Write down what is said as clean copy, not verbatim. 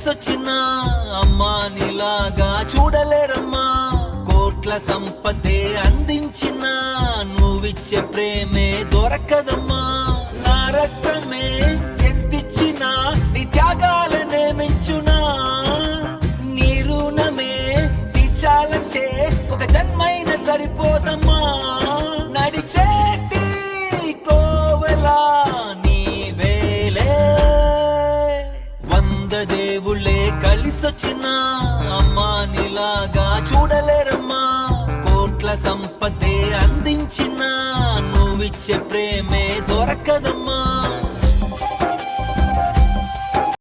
కలిసొచ్చిన అమ్మా నీలాగా చూడలేరమ్మా. కోట్ల సంపదే అందించిన నువ్విచ్చే ప్రేమే దొరకదమ్మా. నా రక్తమే ఎంతిచ్చినా నీ త్యాగాలనే మెచ్చునా. నీ రుణమే తీర్చాలంటే ఒక జన్మైన సరిపోదమ్మా. నడిచేటి కోవెలా నీవేలే. 100 దేవుళ్ళే కలిసొచ్చిన అమ్మా నీలాగా చూడలేరమ్మా. కోట్ల సంపదే అందించిన నువ్విచ్చే ప్రేమే దొరకదమ్మా.